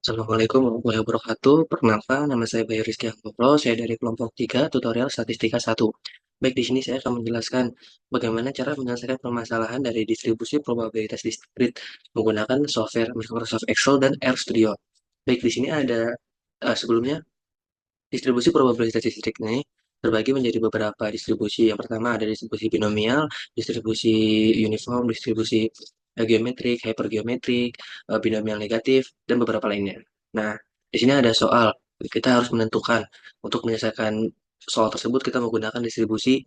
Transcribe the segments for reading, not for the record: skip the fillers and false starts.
Assalamualaikum warahmatullahi wabarakatuh. Perkenalkan, nama saya Bayu Rizky Angkoplo. Saya dari kelompok 3 tutorial statistika 1. Baik, di sini saya akan menjelaskan bagaimana cara menyelesaikan permasalahan dari distribusi probabilitas diskrit menggunakan software Microsoft Excel dan RStudio. Baik, di sini ada sebelumnya distribusi probabilitas diskrit ini terbagi menjadi beberapa distribusi. Yang pertama ada distribusi binomial, distribusi uniform, distribusi geometrik, hypergeometrik, binomial negatif, dan beberapa lainnya. Nah, di sini ada soal. Kita harus menentukan untuk menyelesaikan soal tersebut kita menggunakan distribusi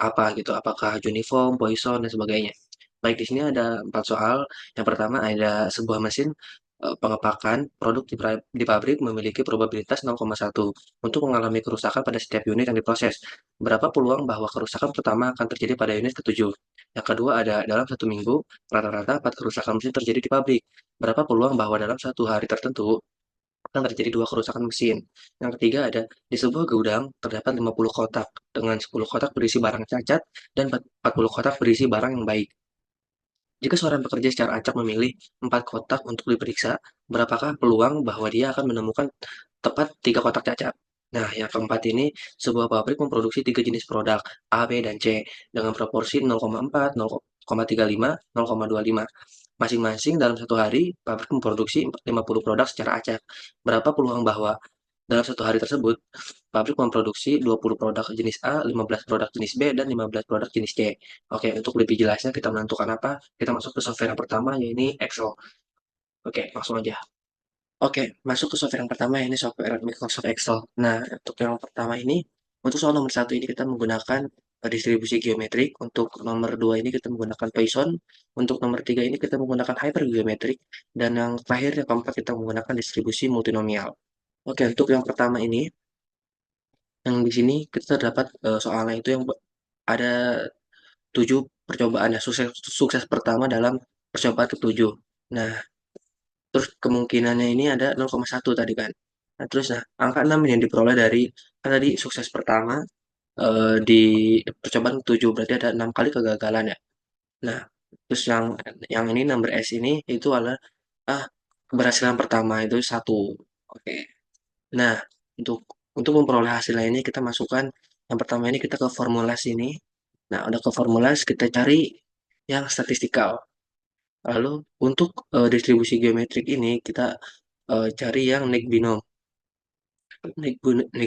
apa gitu, apakah uniform, Poisson, dan sebagainya. Baik, di sini ada 4 soal. Yang pertama ada sebuah mesin pengepakan produk di pabrik memiliki probabilitas 0,1 untuk mengalami kerusakan pada setiap unit yang diproses. Berapa peluang bahwa kerusakan pertama akan terjadi pada unit ketujuh? Yang kedua ada dalam satu minggu, rata-rata 4 kerusakan mesin terjadi di pabrik. Berapa peluang bahwa dalam satu hari tertentu akan terjadi 2 kerusakan mesin? Yang ketiga ada di sebuah gudang terdapat 50 kotak dengan 10 kotak berisi barang cacat dan 40 kotak berisi barang yang baik. Jika seorang pekerja secara acak memilih 4 kotak untuk diperiksa, berapakah peluang bahwa dia akan menemukan tepat 3 kotak cacat? Nah, yang keempat ini, sebuah pabrik memproduksi 3 jenis produk, A, B, dan C, dengan proporsi 0,4, 0,35, 0,25. Masing-masing dalam satu hari, pabrik memproduksi 50 produk secara acak. Berapa peluang bahwa dalam satu hari tersebut, pabrik memproduksi 20 produk jenis A, 15 produk jenis B, dan 15 produk jenis C. Oke, untuk lebih jelasnya kita menentukan apa, kita masuk ke software yang pertama, yaitu Excel. Oke, langsung aja. Oke, masuk ke software yang pertama, ini software Microsoft Excel. Nah, untuk yang pertama ini, untuk soal nomor satu ini kita menggunakan distribusi geometrik, untuk nomor dua ini kita menggunakan Poisson, untuk nomor tiga ini kita menggunakan hypergeometrik, dan yang terakhir, yang keempat, kita menggunakan distribusi multinomial. Oke, untuk yang pertama ini, yang di sini kita terdapat soalnya itu yang ada 7 percobaan ya, sukses, sukses pertama dalam percobaan ketujuh. Nah, terus kemungkinannya ini ada 0,1 tadi kan. Nah, terus angka 6 yang diperoleh dari kan tadi sukses pertama di percobaan ketujuh berarti ada 6 kali kegagalan ya. Nah, terus yang ini number S ini itu adalah ah keberhasilan pertama itu satu. Oke. Nah, untuk memperoleh hasilnya ini kita masukkan yang pertama ini kita ke formula sini. Nah, udah ke formula kita cari yang statistikal. Lalu untuk distribusi geometrik ini kita cari yang Neck binom. Neck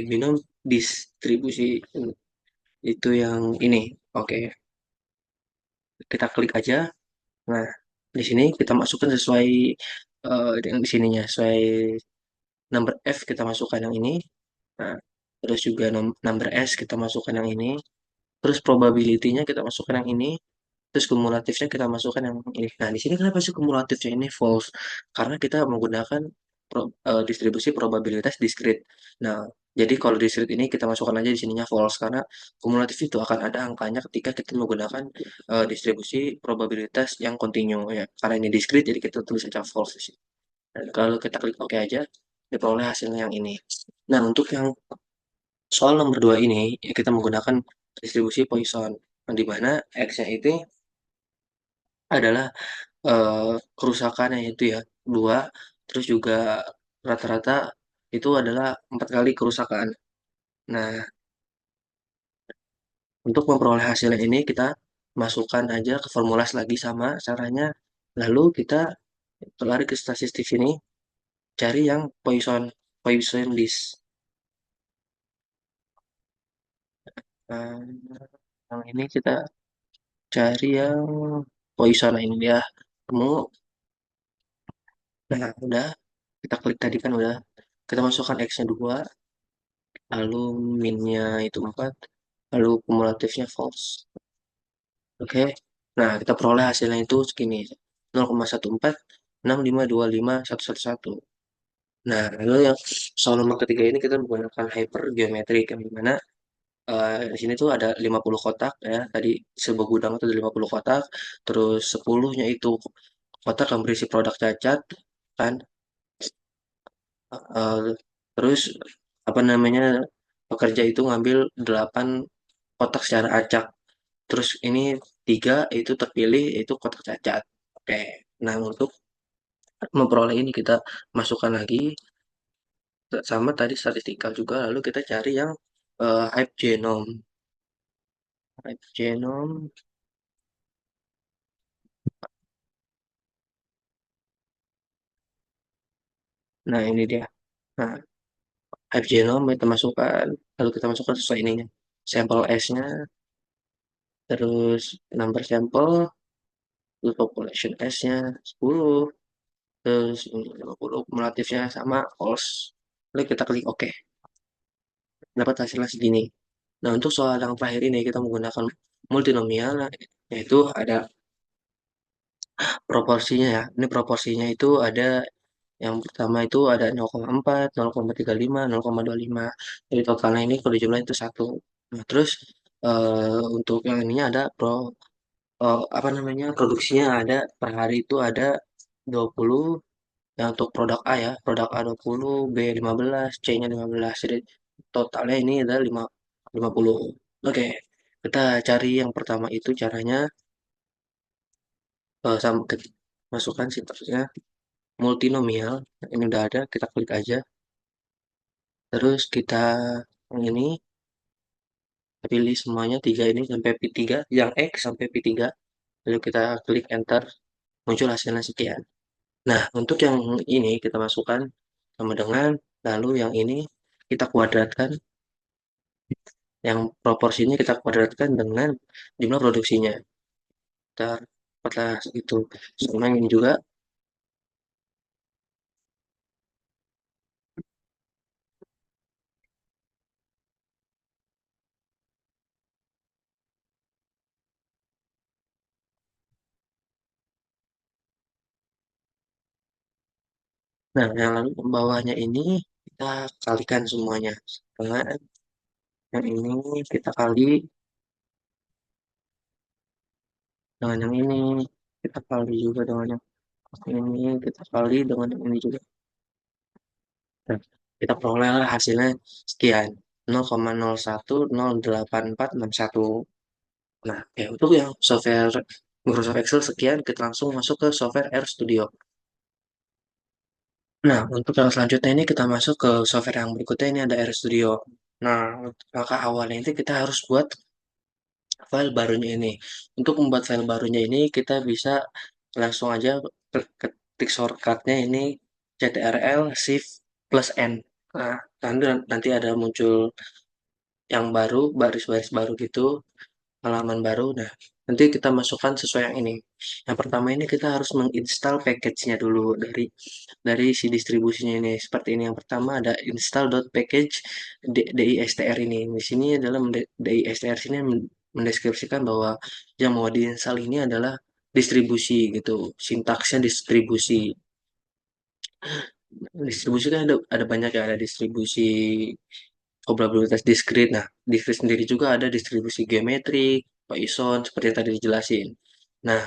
binom distribusi itu yang ini. Oke, kita klik aja. Nah, di sini kita masukkan sesuai dengan di sininya, sesuai number F kita masukkan yang ini. Nah, terus juga number S kita masukkan yang ini. Terus probability-nya kita masukkan yang ini. Terus kumulatifnya kita masukkan yang ini. Nah, di sini kenapa sih kumulatifnya ini false? Karena kita menggunakan distribusi probabilitas diskrit. Nah, jadi kalau diskrit ini kita masukkan aja di sininya false karena kumulatif itu akan ada angkanya ketika kita menggunakan distribusi probabilitas yang kontinu ya. Karena ini diskrit jadi kita tulis saja false di sini. Dan kalau kita klik OK aja, diperoleh hasilnya yang ini. Nah, untuk yang soal nomor 2 ini, ya kita menggunakan distribusi Poisson, yang di mana X-nya itu adalah kerusakannya itu ya, 2, terus juga rata-rata itu adalah 4 kali kerusakan. Nah, untuk memperoleh hasilnya ini kita masukkan aja ke formulas lagi sama caranya, lalu kita lari ke statistik sini, cari yang Poisson Poisson list. Nah, yang ini kita cari yang Poisson, nah ini dia temu. Nah, udah kita klik tadi kan udah kita masukkan X-nya 2, lalu min-nya itu 4, lalu kumulatifnya false. Oke. Nah, kita peroleh hasilnya itu segini. 0,1465251111. Nah, lalu yang soal nomor ketiga ini kita menggunakan hypergeometrik yang dimana di sini tuh ada 50 kotak ya. Tadi sebuah gudang itu ada 50 kotak, terus 10-nya itu kotak yang berisi produk cacat kan. Eh, terus apa namanya pekerja itu ngambil 8 kotak secara acak. Terus ini 3 itu terpilih itu kotak cacat. Oke. Nah, untuk memperoleh ini kita masukkan lagi sama tadi statistikal juga, lalu kita cari yang hype genome. Hype genome, nah ini dia. Nah, hype genome kita masukkan, lalu kita masukkan sesuai ininya. Sampel S-nya, terus number sampel, terus population S-nya 10, terus ini 50, kumulatifnya sama OS. Lalu kita klik OK, dapat hasilnya segini. Nah, untuk soal yang terakhir ini kita menggunakan multinomial, yaitu ada proporsinya ya. Ini proporsinya itu ada yang pertama itu ada 0,4, 0,35, 0,25. Jadi totalnya ini kalau dijumlahin itu satu. Nah, terus untuk yang ininya ada apa namanya produksinya ada per hari itu ada 20 yang untuk produk A ya, produk A 20, B 15, C-nya 15. Jadi totalnya ini ada 50. Oke, kita cari yang pertama itu caranya sama masukkan sintaksisnya multinomial. Nah, ini udah ada, kita klik aja. Terus kita yang ini pilih semuanya tiga ini sampai P3, yang X sampai P3. Lalu kita klik enter, muncul hasilnya sekian. Nah, untuk yang ini kita masukkan sama dengan, lalu yang ini kita kuadratkan, yang proporsinya kita kuadratkan dengan jumlah produksinya. Kita dapatlah segitu. Sama yang ini juga. Nah, yang lalu bawahnya ini kita kalikan semuanya. Dengan yang ini kita kali dengan yang ini. Kita kali juga dengan yang ini. Kita kali dengan yang ini juga. Nah, kita perolehlah hasilnya sekian. 0,010841. Nah, ya untuk yang software Microsoft Excel sekian, kita langsung masuk ke software R Studio. Nah, untuk yang selanjutnya ini kita masuk ke software yang berikutnya ini ada R Studio. Nah, untuk langkah awalnya itu kita harus buat file barunya ini. Untuk membuat file barunya ini kita bisa langsung aja ketik shortcutnya ini CTRL Shift plus N. Nah, nanti ada muncul yang baru, baris-baris baru gitu, halaman baru. Nah, nanti kita masukkan sesuai yang ini. Yang pertama ini kita harus menginstal package-nya dulu dari si distribusinya ini. Seperti ini. Yang pertama ada install.package distr ini. Di sini adalah distr sini mendeskripsikan bahwa yang mau diinstal ini adalah distribusi gitu. Sintaksnya distribusi. Distribusi kan ada banyak ya, ada distribusi probabilitas diskrit. Nah, diskrit sendiri juga ada distribusi geometrik, Poisson, seperti yang tadi dijelasin. Nah,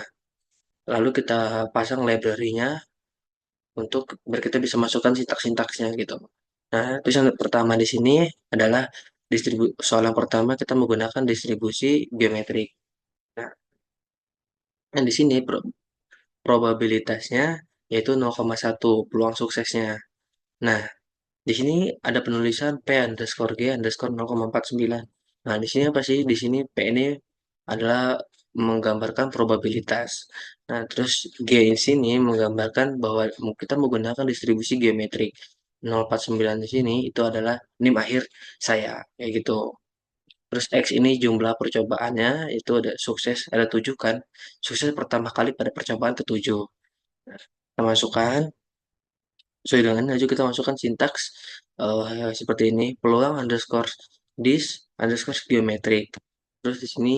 lalu kita pasang library-nya untuk biar kita bisa masukkan sintaks-sintaksnya gitu. Nah, terus yang pertama di sini adalah soal yang pertama kita menggunakan distribusi geometrik. Nah, yang di sini probabilitasnya yaitu 0,1 peluang suksesnya. Nah, di sini ada penulisan P underscore G underscore 0,49. Nah, di sini apa sih? Di sini P ini adalah menggambarkan probabilitas. Nah, terus G di sini menggambarkan bahwa kita menggunakan distribusi geometrik. 0,49 di sini itu adalah NIM akhir saya, kayak gitu. Terus X ini jumlah percobaannya, itu ada sukses, ada 7 kan. Sukses pertama kali pada percobaan ke-7. Kita masukkan sesuai dengan aja kita masukkan sintaks seperti ini peluang underscore dis underscore geometrik, terus di sini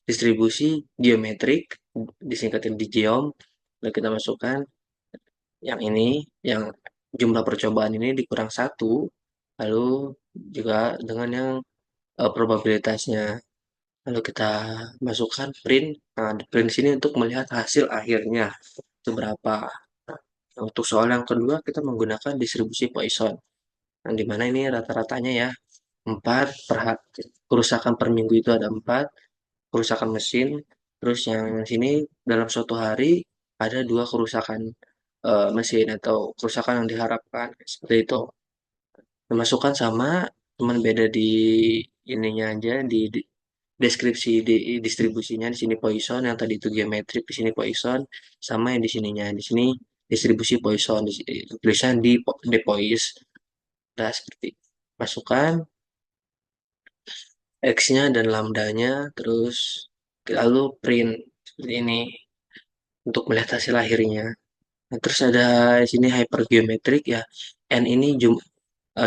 distribusi geometrik disingkatin di geom, lalu kita masukkan yang ini yang jumlah percobaan ini dikurang satu, lalu juga dengan yang probabilitasnya, lalu kita masukkan print. Nah, di print sini untuk melihat hasil akhirnya itu berapa. Nah, untuk soal yang kedua kita menggunakan distribusi Poisson. Yang dimana ini rata-ratanya ya 4 kerusakan per minggu itu ada 4 kerusakan mesin, terus yang sini dalam suatu hari ada 2 kerusakan. mesin atau kerusakan yang diharapkan seperti itu. Dimasukkan sama, cuman beda di ininya aja di deskripsi di distribusinya di sini Poisson yang tadi itu geometrik di sini Poisson sama yang di sininya di sini distribusi Poisson tulisan di Pois. Nah, seperti masukkan X-nya dan lambdanya terus lalu print seperti ini untuk melihat hasil akhirnya. Nah, terus ada di sini hypergeometrik ya. N ini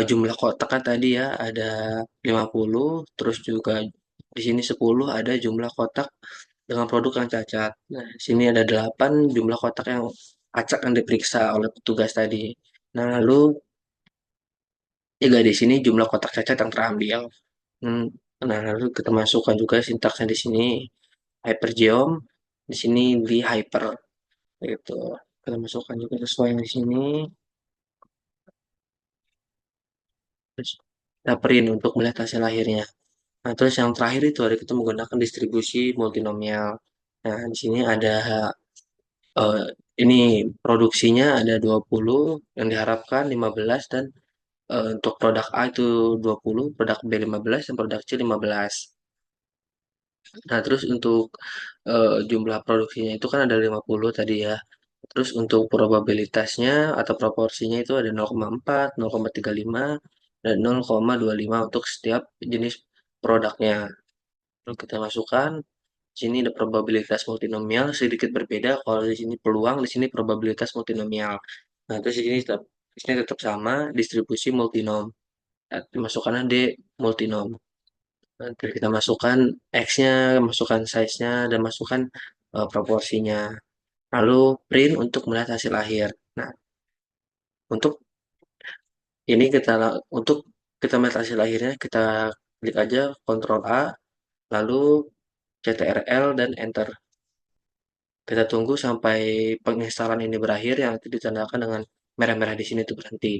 jumlah kotaknya tadi ya ada 50, terus juga di sini 10 ada jumlah kotak dengan produk yang cacat. Nah, di sini ada 8 jumlah kotak yang acak yang diperiksa oleh petugas tadi. Nah, lalu juga di sini jumlah kotak cacat yang terambil. Hmm, Nah, lalu kita masukkan juga sintaksnya di sini hypergeom, di sini di hyper gitu. Kita masukkan juga sesuai yang di sini. Terus kita print untuk melihat hasil akhirnya. Nah, terus yang terakhir itu ada kita menggunakan distribusi multinomial. Nah, di sini ada eh, ini produksinya ada 20 yang diharapkan 15 dan untuk produk A itu 20, produk B 15 dan produk C 15. Nah, terus untuk jumlah produksinya itu kan ada 50 tadi ya. Terus untuk probabilitasnya atau proporsinya itu ada 0,4, 0,35, dan 0,25 untuk setiap jenis produknya. Lalu kita masukkan, di sini ada probabilitas multinomial sedikit berbeda. Kalau di sini peluang, di sini probabilitas multinomial. Nah, terus di sini tetap sama distribusi multinom. Nah, dimasukkannya D multinom. Nanti kita masukkan X-nya, masukkan size-nya, dan masukkan proporsinya. Lalu print untuk melihat hasil akhir. Nah, untuk ini untuk kita melihat hasil akhirnya kita klik aja Ctrl A, lalu Ctrl dan Enter. Kita tunggu sampai penginstalan ini berakhir yang nanti ditandakan dengan merah-merah di sini itu berhenti.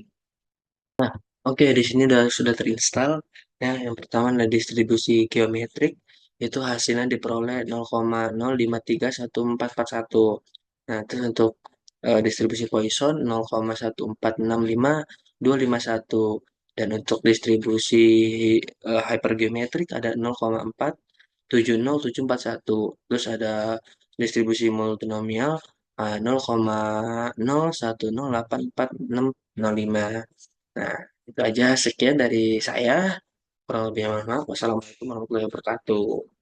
Oke, di sini sudah terinstal. Ya, yang pertama adalah distribusi geometrik, itu hasilnya diperoleh 0,053141. Nah, terus untuk distribusi Poisson 0,1465251. Dan untuk distribusi hypergeometrik ada 0,470741. Terus ada distribusi multinomial 0,01084605. Nah, itu aja sekian dari saya. Kurang lebih mohon maaf. Wassalamualaikum warahmatullahi wabarakatuh.